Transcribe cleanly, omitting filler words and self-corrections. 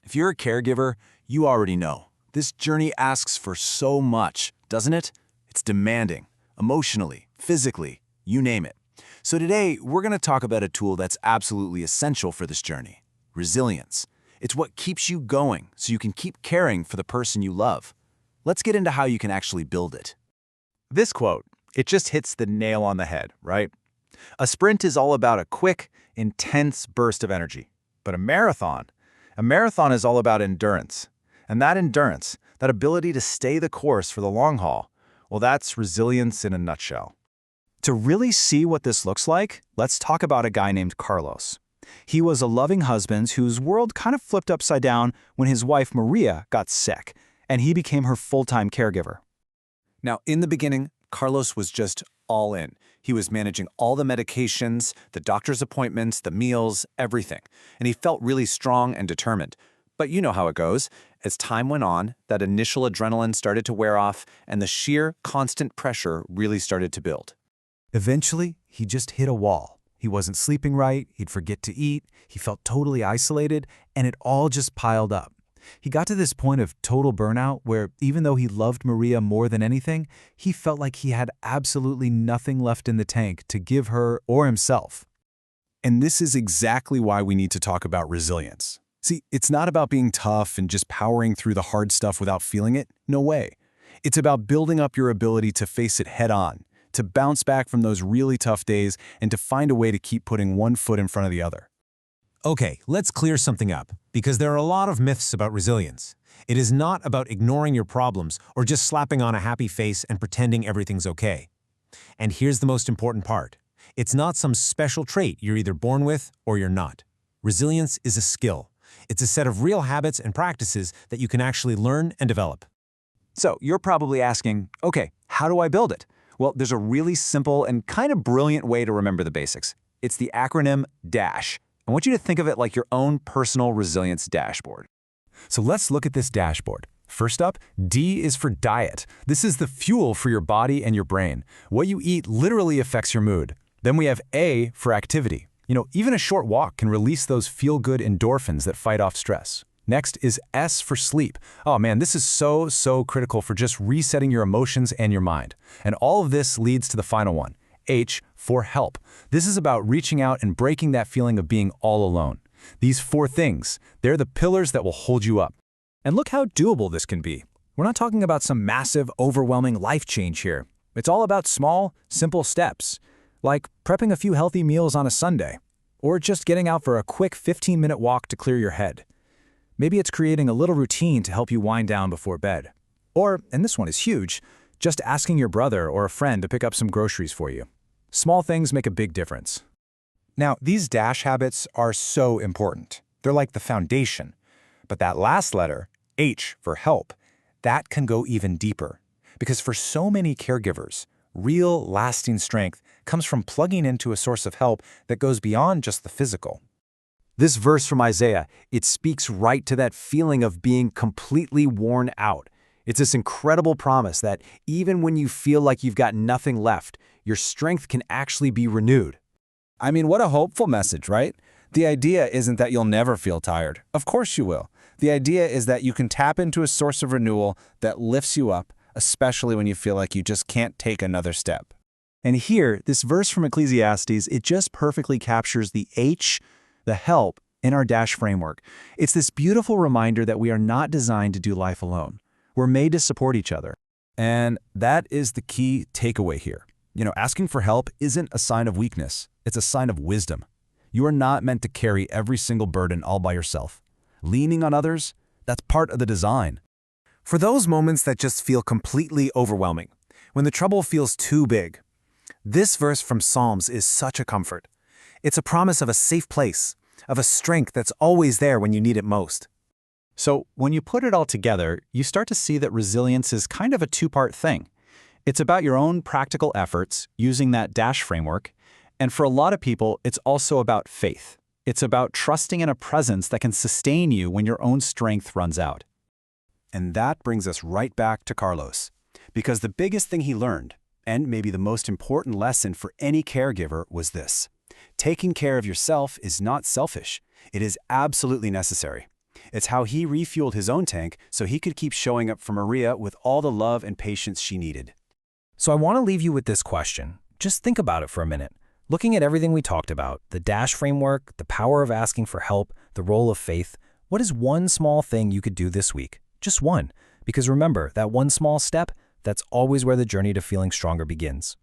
If you're a caregiver, you already know. This journey asks for so much, doesn't it? It's demanding, emotionally, physically, you name it. So today, we're going to talk about a tool that's absolutely essential for this journey: resilience. It's what keeps you going so you can keep caring for the person you love. Let's get into how you can actually build it. This quote, it just hits the nail on the head, right? A sprint is all about a quick, intense burst of energy. But a marathon is all about endurance. And that endurance, that ability to stay the course for the long haul, well, that's resilience in a nutshell. To really see what this looks like, let's talk about a guy named Carlos. He was a loving husband whose world kind of flipped upside down when his wife Maria got sick, and he became her full-time caregiver. Now, in the beginning, Carlos was just all in. He was managing all the medications, the doctor's appointments, the meals, everything. And he felt really strong and determined. But you know how it goes. As time went on, that initial adrenaline started to wear off, and the sheer, constant pressure really started to build. Eventually, he just hit a wall. He wasn't sleeping right, he'd forget to eat, he felt totally isolated, and it all just piled up. He got to this point of total burnout where, even though he loved Maria more than anything, he felt like he had absolutely nothing left in the tank to give her or himself. And this is exactly why we need to talk about resilience. See, it's not about being tough and just powering through the hard stuff without feeling it. No way. It's about building up your ability to face it head on, to bounce back from those really tough days, and to find a way to keep putting one foot in front of the other. Okay, let's clear something up, because there are a lot of myths about resilience. It is not about ignoring your problems or just slapping on a happy face and pretending everything's okay. And here's the most important part. It's not some special trait you're either born with or you're not. Resilience is a skill. It's a set of real habits and practices that you can actually learn and develop. So you're probably asking, okay, how do I build it? Well, there's a really simple and kind of brilliant way to remember the basics. It's the acronym DASH. I want you to think of it like your own personal resilience dashboard. So let's look at this dashboard. First up, D is for diet. This is the fuel for your body and your brain. What you eat literally affects your mood. Then we have A for activity. Even a short walk can release those feel-good endorphins that fight off stress. Next is S for sleep. Oh man, this is so critical for just resetting your emotions and your mind. And all of this leads to the final one, H for help. This is about reaching out and breaking that feeling of being all alone. These four things, they're the pillars that will hold you up. And look how doable this can be. We're not talking about some massive, overwhelming life change here. It's all about small, simple steps, like prepping a few healthy meals on a Sunday, or just getting out for a quick 15-minute walk to clear your head. Maybe it's creating a little routine to help you wind down before bed. Or, and this one is huge, just asking your brother or a friend to pick up some groceries for you. Small things make a big difference. Now, these DASH habits are so important. They're like the foundation. But that last letter, H for help, that can go even deeper. Because for so many caregivers, real, lasting strength comes from plugging into a source of help that goes beyond just the physical. This verse from Isaiah, it speaks right to that feeling of being completely worn out. It's this incredible promise that even when you feel like you've got nothing left, your strength can actually be renewed. I mean, what a hopeful message, right? The idea isn't that you'll never feel tired. Of course you will. The idea is that you can tap into a source of renewal that lifts you up, especially when you feel like you just can't take another step. And here, this verse from Ecclesiastes, it just perfectly captures the H, the help, in our DASH framework. It's this beautiful reminder that we are not designed to do life alone. We're made to support each other. And that is the key takeaway here. Asking for help isn't a sign of weakness. It's a sign of wisdom. You are not meant to carry every single burden all by yourself. Leaning on others, that's part of the design. For those moments that just feel completely overwhelming, when the trouble feels too big, this verse from Psalms is such a comfort. It's a promise of a safe place, of a strength that's always there when you need it most. So when you put it all together, you start to see that resilience is kind of a two-part thing. It's about your own practical efforts using that DASH framework, and for a lot of people, it's also about faith. It's about trusting in a presence that can sustain you when your own strength runs out. And that brings us right back to Carlos, because the biggest thing he learned, and maybe the most important lesson for any caregiver, was this: taking care of yourself is not selfish. It is absolutely necessary. It's how he refueled his own tank so he could keep showing up for Maria with all the love and patience she needed. So I want to leave you with this question. Just think about it for a minute. Looking at everything we talked about, the DASH framework, the power of asking for help, the role of faith, what is one small thing you could do this week? Just one. Because remember, that one small step, that's always where the journey to feeling stronger begins.